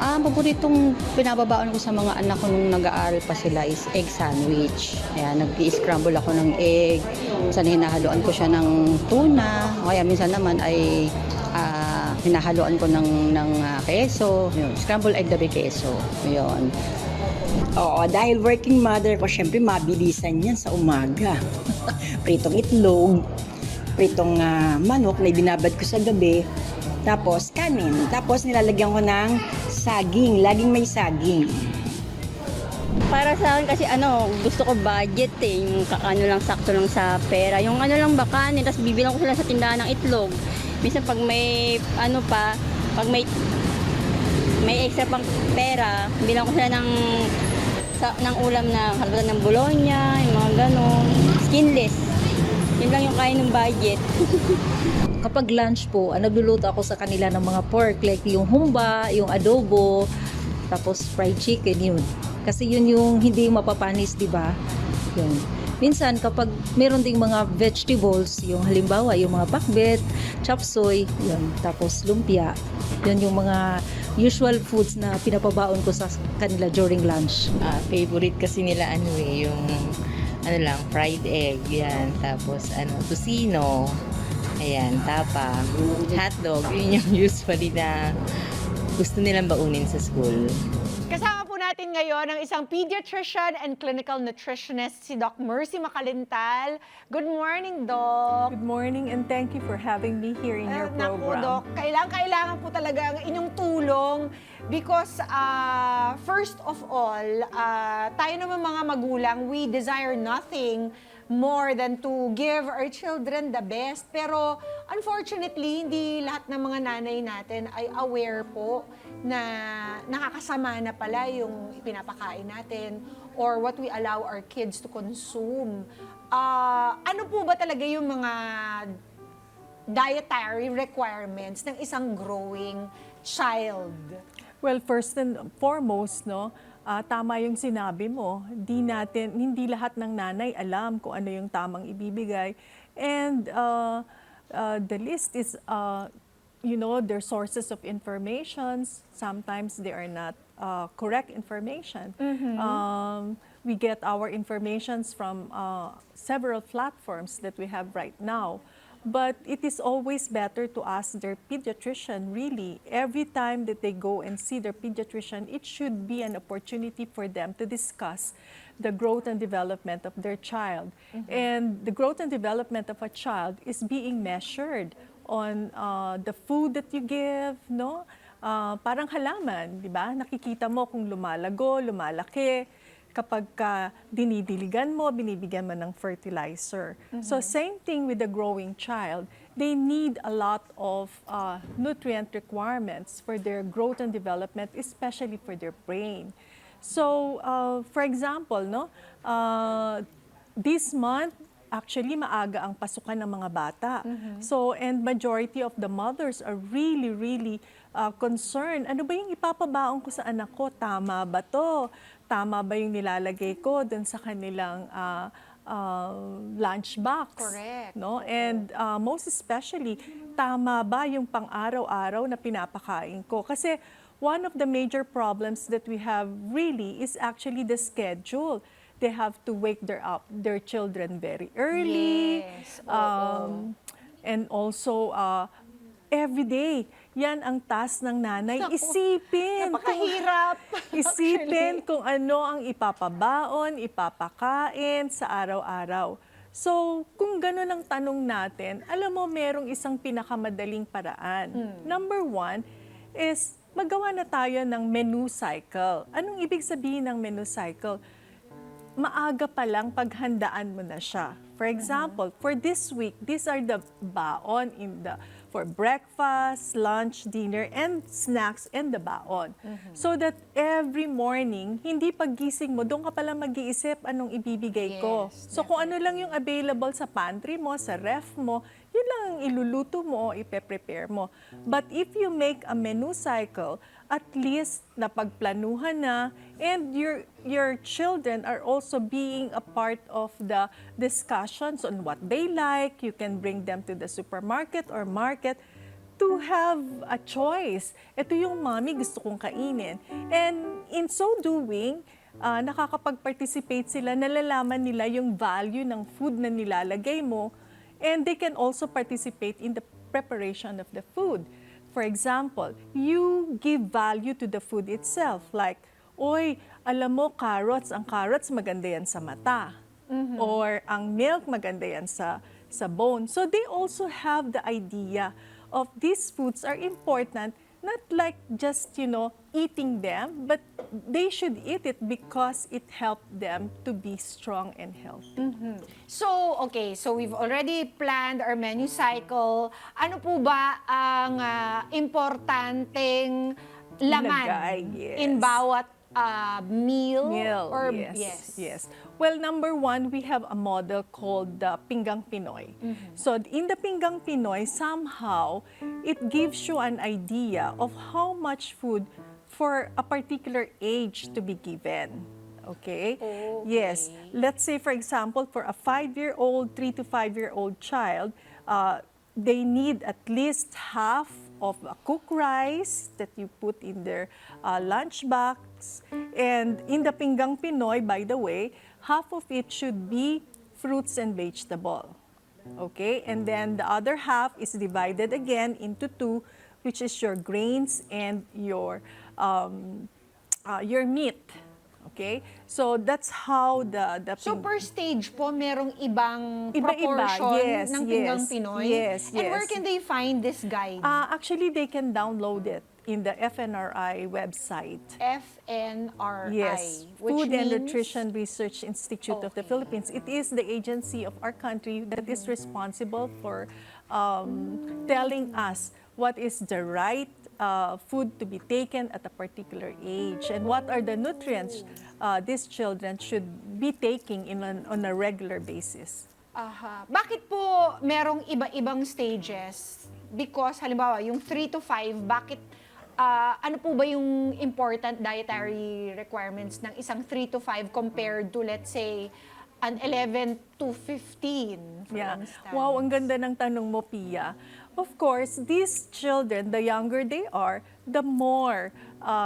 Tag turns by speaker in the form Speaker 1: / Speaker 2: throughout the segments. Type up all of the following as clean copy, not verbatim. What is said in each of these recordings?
Speaker 1: Paboritong pinababaon ko sa mga anak ko nung nag-aaral pa sila is egg sandwich. Ayan, nag-i-scramble ako ng egg. Minsan hinahaluan ko siya ng tuna. O kaya minsan naman ay hinahaluan ko ng keso. Yun, scrambled egg na may keso. Yun.
Speaker 2: Oo, dahil working mother ko, syempre mabilisan yan sa umaga. Pritong itlog, pritong manok na binabad ko sa gabi, tapos kanin, tapos nilalagyan ko ng saging, laging may saging.
Speaker 3: Para sa akin kasi gusto ko budget yung lang sakto lang sa pera. Yung lang ba kanin, tapos bibilang ko sila sa tindahan ng itlog. Minsan pag may pag may extra pang pera, bilang ko sila ng ulam na halatan ng bologna, yung mga ganon, skinless. Yun lang yung kaya ng budget.
Speaker 4: Kapag lunch po, nagluluto ako sa kanila ng mga pork, like yung humba, yung adobo, tapos fried chicken, yun. Kasi yun yung hindi mapapanis, di ba? Yun. Minsan, kapag meron ding mga vegetables, yung halimbawa, yung mga pakbet, chop suey, yun. Tapos lumpia, yun yung mga usual foods na pinapabaon ko sa kanila during lunch.
Speaker 5: Favorite kasi nila yung fried egg, yan. Tapos tocino, ayan, tapa, hotdog, yun yung usually na gusto nilang baunin sa school.
Speaker 6: Kasama po natin ngayon ang isang pediatrician and clinical nutritionist, si Doc Mercy Macalintal. Good morning, Doc.
Speaker 7: Good morning and thank you for having me here in your program.
Speaker 6: Naku, Doc, kailangan po talaga ang inyong tulong because first of all, tayo naman mga magulang, we desire nothing more than to give our children the best. Pero unfortunately, hindi lahat ng mga nanay natin ay aware po na nakakasama na pala yung pinapakain natin or what we allow our kids to consume. Ano po ba talaga yung mga dietary requirements ng isang growing child?
Speaker 7: Well, first and foremost, tama yung sinabi mo, hindi lahat ng nanay alam kung ano yung tamang ibibigay. And the list is, their sources of information. Sometimes they are not correct information. We get our informations from several platforms that we have right now. But it is always better to ask their pediatrician, really. Every time that they go and see their pediatrician, it should be an opportunity for them to discuss the growth and development of their child. And the growth and development of a child is being measured on the food that you give, parang halaman, di ba? Nakikita mo kung lumalago, lumalaki. Kapag dinidiligan mo, binibigyan mo ng fertilizer. So same thing with the growing child. They need a lot of nutrient requirements for their growth and development, especially for their brain. So for example, this month, actually maaga ang pasukan ng mga bata. So, and majority of the mothers are really concerned. Ano ba yung ipapabaon ko sa anak ko? Tama ba to? Tama ba yung nilalagay ko dun sa kanilang lunch box?
Speaker 6: Correct.
Speaker 7: And most especially, tama ba yung pang-araw-araw na pinapakain ko? Kasi one of the major problems that we have really is actually the schedule. They have to wake their children very early.
Speaker 6: Yes.
Speaker 7: And also, every day, yan ang task ng nanay.
Speaker 6: Naku,
Speaker 7: Isipin.
Speaker 6: Napakahirap.
Speaker 7: Isipin kung ano ang ipapabaon, ipapakain sa araw-araw. So, kung gano'n ang tanong natin, alam mo, merong isang pinakamadaling paraan. Number one is, magawa na tayo ng menu cycle. Anong ibig sabihin ng menu cycle? Maaga pa lang paghandaan mo na siya. For example, for this week, these are the baon for breakfast, lunch, dinner, and snacks, and the baon. So that every morning, hindi paggising mo, doon ka pala mag-iisip anong ibibigay ko. So kung ano lang yung available sa pantry mo, sa ref mo, yun lang ang iluluto mo o ipe-prepare mo. But if you make a menu cycle, at least napagplanuhan na, and your children are also being a part of the discussions on what they like. You can bring them to the supermarket or market. to have a choice. Ito yung mommy gusto kong kainin. And in so doing, nakakapag-participate sila, nalalaman nila yung value ng food na nilalagay mo, and they can also participate in the preparation of the food. For example, you give value to the food itself. Like, oy, alam mo, carrots, ang carrots maganda yan sa mata. Or ang milk maganda yan sa bone. So they also have the idea of these foods are important, not like just, eating them, but they should eat it because it helped them to be strong and healthy.
Speaker 6: So, okay, so we've already planned our menu cycle. Ano po ba ang importanteng laman
Speaker 7: Lagay, yes.
Speaker 6: in bawat meal? Or,
Speaker 7: yes. Well, number one, we have a model called the Pingang Pinoy. So in the Pingang Pinoy, somehow, it gives you an idea of how much food for a particular age to be given. Okay? Yes. Let's say, for example, for a 5-year-old, 3 to 5-year-old child, they need at least half of a cooked rice that you put in their lunch box. And in the Pingang Pinoy, by the way, half of it should be fruits and vegetable. Okay? And then the other half is divided again into two, which is your grains and your meat. Okay? So that's how the
Speaker 6: So per stage po, merong ibang
Speaker 7: Iba-iba,
Speaker 6: proportion ng Pingang
Speaker 7: yes,
Speaker 6: Pinoy?
Speaker 7: yes,
Speaker 6: And where
Speaker 7: yes.
Speaker 6: can they find this guide?
Speaker 7: Actually, they can download it in the FNRI website.
Speaker 6: FNRI,
Speaker 7: Yes,
Speaker 6: which
Speaker 7: Food and
Speaker 6: means?
Speaker 7: Nutrition Research Institute of the
Speaker 6: Okay.
Speaker 7: Philippines. It is the agency of our country that is responsible for telling us what is the right food to be taken at a particular age and what are the nutrients these children should be taking on a regular basis.
Speaker 6: Bakit po merong iba-ibang stages? Because halimbawa, yung 3 to 5, bakit ano po ba yung important dietary requirements ng isang 3 to 5 compared to, let's say, an 11 to 15, for instance?
Speaker 7: Wow, ang ganda ng tanong mo, Pia. Of course, these children, the younger they are, the more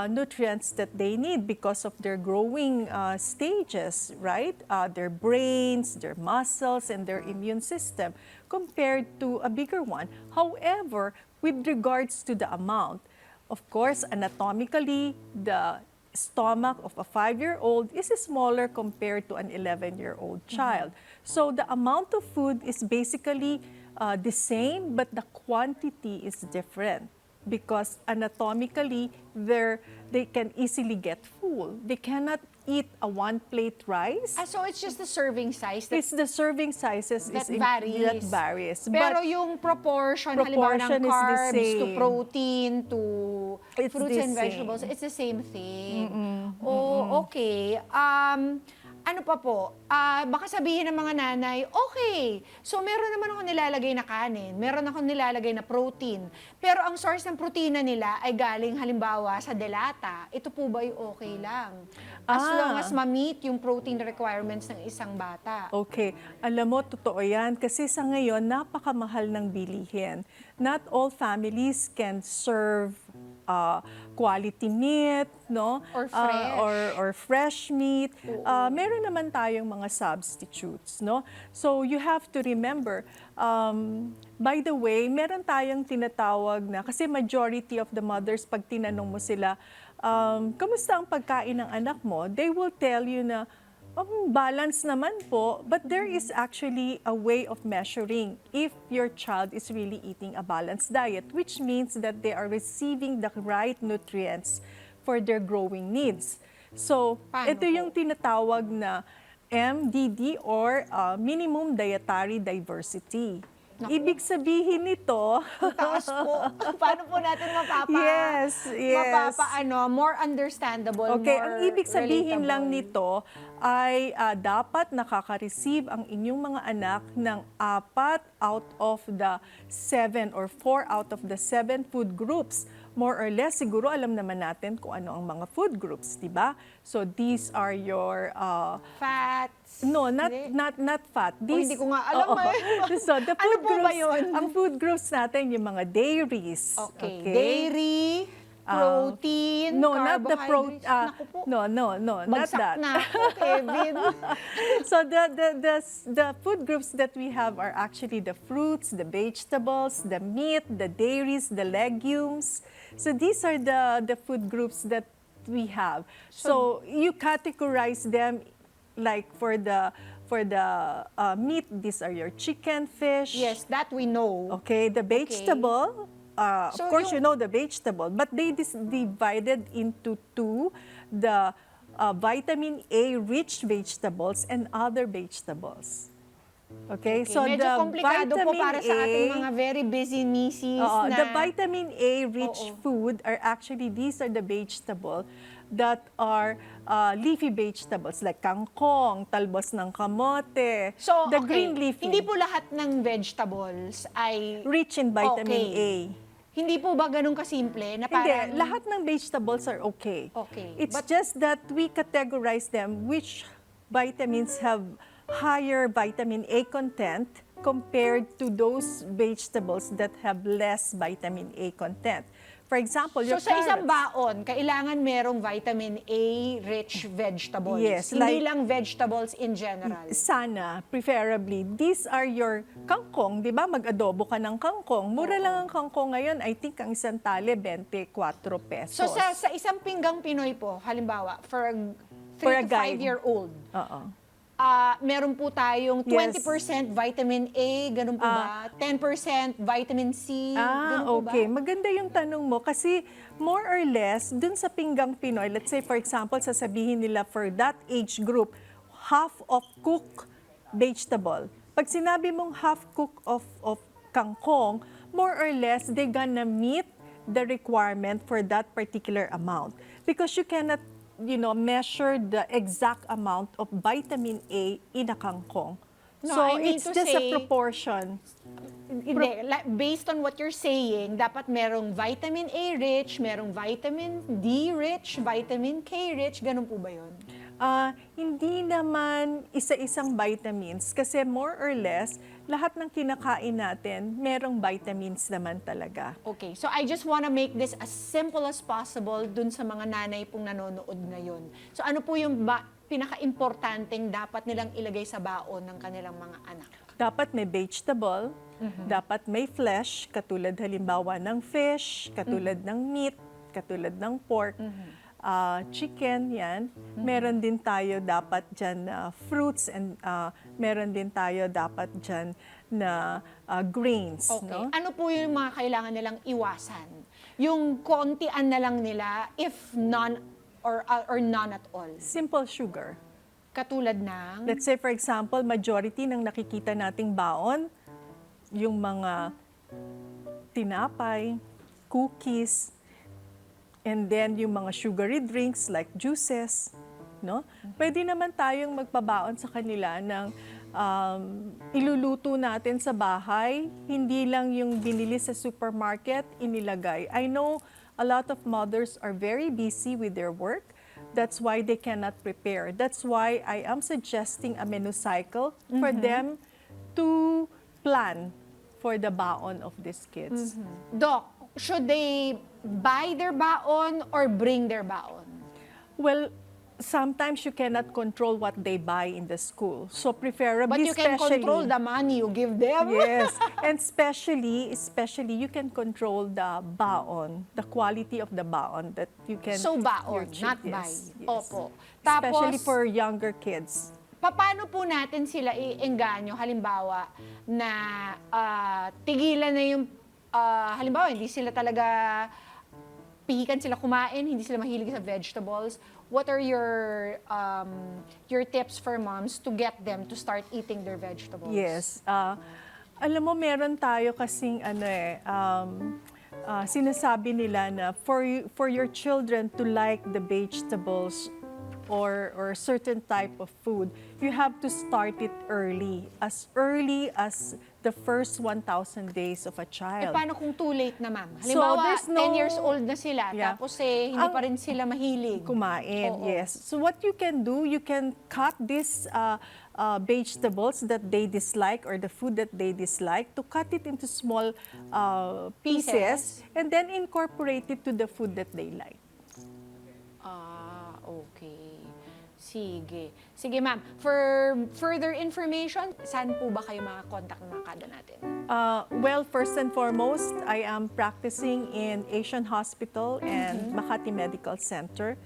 Speaker 7: nutrients that they need because of their growing stages, right? Their brains, their muscles, and their immune system compared to a bigger one. However, with regards to the amount, of course, anatomically, the stomach of a 5-year-old is smaller compared to an 11-year-old child. So the amount of food is basically the same, but the quantity is different because anatomically they can easily get full. They cannot eat a 1-plate rice.
Speaker 6: So it's just the serving size that,
Speaker 7: It's the serving sizes
Speaker 6: that
Speaker 7: is
Speaker 6: varies.
Speaker 7: that varies.
Speaker 6: Pero
Speaker 7: But
Speaker 6: yung proportion halimbawa ng
Speaker 7: proportion is the
Speaker 6: carbs to
Speaker 7: same.
Speaker 6: protein to
Speaker 7: It's
Speaker 6: fruits
Speaker 7: the
Speaker 6: and
Speaker 7: same.
Speaker 6: vegetables, it's the same thing. Okay. Ano pa po? Baka sabihin ng mga nanay, okay, so meron naman ako nilalagay na kanin, meron ako nilalagay na protein, pero ang source ng protina nila ay galing halimbawa sa delata. Ito po ba yung okay lang? As long as ma-meet yung protein requirements ng isang bata.
Speaker 7: Okay. Alam mo, totoo yan. Kasi sa ngayon, napakamahal ng bilihin. Not all families can serve quality meat, no?
Speaker 6: Or fresh.
Speaker 7: Or fresh meat. Meron naman tayong mga substitutes, no? So you have to remember, by the way, meron tayong tinatawag na, kasi majority of the mothers, pag tinanong mo sila, kamusta ang pagkain ng anak mo? They will tell you na, balance naman po, but there is actually a way of measuring if your child is really eating a balanced diet, which means that they are receiving the right nutrients for their growing needs. So,
Speaker 6: Paano
Speaker 7: ito yung tinatawag na MDD or Minimum Dietary Diversity. Ibig sabihin nito,
Speaker 6: Taas po. Paano po natin
Speaker 7: Yes.
Speaker 6: more understandable,
Speaker 7: okay,
Speaker 6: more
Speaker 7: ang ibig sabihin lang
Speaker 6: relatable.
Speaker 7: nito ay dapat nakaka-receive ang inyong mga anak ng 4 out of the 7 or 4 out of the 7 food groups more or less, siguro alam naman natin kung ano ang mga food groups, di ba? So these are your
Speaker 6: Fats.
Speaker 7: no,
Speaker 6: Hindi.
Speaker 7: not fat.
Speaker 6: Hindi ko nga alam.
Speaker 7: Oo. So the
Speaker 6: Ano
Speaker 7: food
Speaker 6: po ba
Speaker 7: groups,
Speaker 6: yun?
Speaker 7: ang food groups natin yung mga dairies.
Speaker 6: Okay. Dairy, protein,
Speaker 7: No, not the
Speaker 6: carbohydrates. Naku po.
Speaker 7: No, not
Speaker 6: Bagsak
Speaker 7: that.
Speaker 6: na ako, Kevin.
Speaker 7: So the food groups that we have are actually the fruits, the vegetables, the meat, the dairies, the legumes. So these are the food groups that we have. So you categorize them like for the meat, these are your chicken, fish.
Speaker 6: Yes, that we know.
Speaker 7: Okay, the vegetable,
Speaker 6: So
Speaker 7: of course
Speaker 6: yung-
Speaker 7: you know the vegetable, but they divided into two, the vitamin A rich vegetables and other vegetables. Okay, so
Speaker 6: Medyo
Speaker 7: the
Speaker 6: komplikado po
Speaker 7: vitamin
Speaker 6: para sa ating mga very busy misis na...
Speaker 7: the vitamin A rich
Speaker 6: Oo.
Speaker 7: food are actually, these are the vegetable that are leafy vegetables like kangkong, talbos ng kamote,
Speaker 6: So,
Speaker 7: the
Speaker 6: okay,
Speaker 7: green leafy.
Speaker 6: hindi po lahat ng vegetables ay...
Speaker 7: Rich in vitamin A.
Speaker 6: Hindi po ba ganun kasimple na
Speaker 7: Hindi,
Speaker 6: parang...
Speaker 7: lahat ng vegetables are okay.
Speaker 6: Okay,
Speaker 7: It's
Speaker 6: but-
Speaker 7: just that we categorize them which vitamins have higher vitamin A content compared to those vegetables that have less vitamin A content. For example,
Speaker 6: So
Speaker 7: your
Speaker 6: sa isang
Speaker 7: carrots.
Speaker 6: baon, kailangan merong vitamin A-rich vegetables.
Speaker 7: Yes,
Speaker 6: Hindi
Speaker 7: like-
Speaker 6: lang vegetables in general.
Speaker 7: Sana, preferably, these are your kangkong, di ba? Mag-adobo ka ng kangkong. Mura lang ang kangkong ngayon. I think ang isang tali, 24 pesos.
Speaker 6: So sa isang pinggang Pinoy po, halimbawa, for a 3
Speaker 7: For a
Speaker 6: to
Speaker 7: guide.
Speaker 6: 5-year-old,
Speaker 7: Oo.
Speaker 6: meron po tayong
Speaker 7: Yes.
Speaker 6: 20% vitamin A, ganun po ba? 10% vitamin C, ganun po
Speaker 7: okay.
Speaker 6: ba?
Speaker 7: Maganda yung tanong mo kasi more or less, dun sa pinggang Pinoy, let's say for example, sasabihin nila for that age group, half of cooked vegetable. Pag sinabi mong half cook of kangkong, more or less, they gonna meet the requirement for that particular amount. Because you cannot measure the exact amount of vitamin A in a kangkong.
Speaker 6: No,
Speaker 7: So
Speaker 6: I mean
Speaker 7: it's
Speaker 6: to
Speaker 7: just a
Speaker 6: say-
Speaker 7: proportion.
Speaker 6: Hindi, based on what you're saying, dapat merong vitamin A rich, merong vitamin D rich, vitamin K rich, ganun po ba yun?
Speaker 7: Hindi naman isa-isang vitamins kasi more or less, lahat ng kinakain natin, merong vitamins naman talaga.
Speaker 6: Okay, so I just wanna make this as simple as possible dun sa mga nanay pong nanonood ngayon. So ano po yung pinaka-importanteng dapat nilang ilagay sa baon ng kanilang mga anak?
Speaker 7: Dapat may vegetable, dapat may flesh, katulad halimbawa ng fish, katulad ng meat, katulad ng pork, chicken, yan. Meron din tayo dapat dyan na fruits and meron din tayo dapat dyan na grains.
Speaker 6: Okay,
Speaker 7: No?
Speaker 6: ano po yung mga kailangan nilang iwasan? Yung kontian na lang nila, if none or none at all.
Speaker 7: Simple sugar.
Speaker 6: Katulad ng...
Speaker 7: Let's say, for example, majority ng nakikita nating baon, yung mga tinapay, cookies, and then yung mga sugary drinks like juices, no? Pwede naman tayong magpabaon sa kanila ng iluluto natin sa bahay, hindi lang yung binili sa supermarket, inilagay. I know a lot of mothers are very busy with their work. That's why they cannot prepare. That's why I am suggesting a menu cycle for them to plan for the baon of these kids.
Speaker 6: Doc, should they buy their baon or bring their baon?
Speaker 7: Well, sometimes you cannot control what they buy in the school. So preferably,
Speaker 6: But you can control the money you give them.
Speaker 7: Yes, and especially you can control the baon, the quality of the baon that you can.
Speaker 6: So baon,
Speaker 7: your
Speaker 6: not buy.
Speaker 7: yes.
Speaker 6: Opo.
Speaker 7: Especially
Speaker 6: Tapos,
Speaker 7: for younger kids.
Speaker 6: paano po natin sila iengganyo? Halimbawa, na tigilan na yung, halimbawa, hindi sila talaga, pihikan sila kumain, hindi sila mahilig sa vegetables. What are your tips for moms to get them to start eating their vegetables?
Speaker 7: Yes. Alam mo, meron tayo kasing sinasabi nila na for your children to like the vegetables or certain type of food, you have to start it early as the first 1,000 days of a
Speaker 6: Eh,
Speaker 7: child.
Speaker 6: paano kung too late na, ma'am?
Speaker 7: So,
Speaker 6: Halimbawa,
Speaker 7: there's no-
Speaker 6: 10 years old na sila,
Speaker 7: Yeah.
Speaker 6: tapos hindi pa rin sila mahilig.
Speaker 7: Kumain,
Speaker 6: Oo.
Speaker 7: yes. So what you can do, you can cut these vegetables that they dislike or the food that they dislike, to cut it into small pieces and then incorporate it to the food that they like.
Speaker 6: Ah, okay. Sige. Sige, ma'am. For further information, saan po ba kayo makakontakt ng mga kada natin?
Speaker 7: Well, first and foremost, I am practicing in Asian Hospital and Makati Medical Center.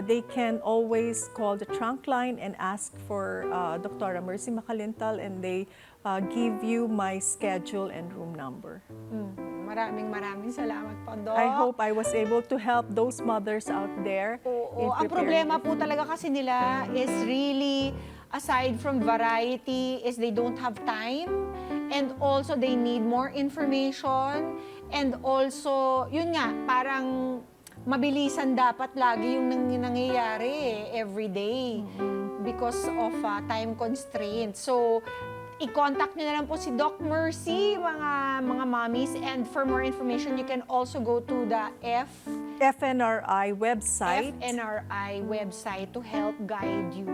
Speaker 7: They can always call the trunk line and ask for Dr. Mercy Macalintal, and they give you my schedule and room number.
Speaker 6: Maraming salamat po, Doc.
Speaker 7: I hope I was able to help those mothers out there.
Speaker 6: Oo, ang problema po talaga kasi nila is really, aside from variety, is they don't have time, and also they need more information, and also, yun nga, parang mabilisan dapat lagi yung nangyayari every day because of time constraints. So, i-contact nyo na lang po si Doc Mercy, mga mommies. And for more information, you can also go to the
Speaker 7: FNRI website.
Speaker 6: FNRI website to help guide you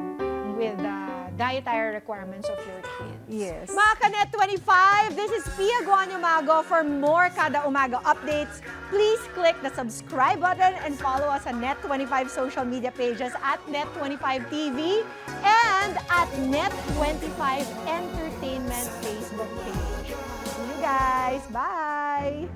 Speaker 6: with the dietary requirements of your kids.
Speaker 7: Yes.
Speaker 6: Mga Kanet 25, this is Pia Guanio-Mago. For more Kada Umaga updates, please click the subscribe button and follow us on Net25 social media pages at Net25TV and at Net25 Entertainment Facebook page. See you guys. Bye!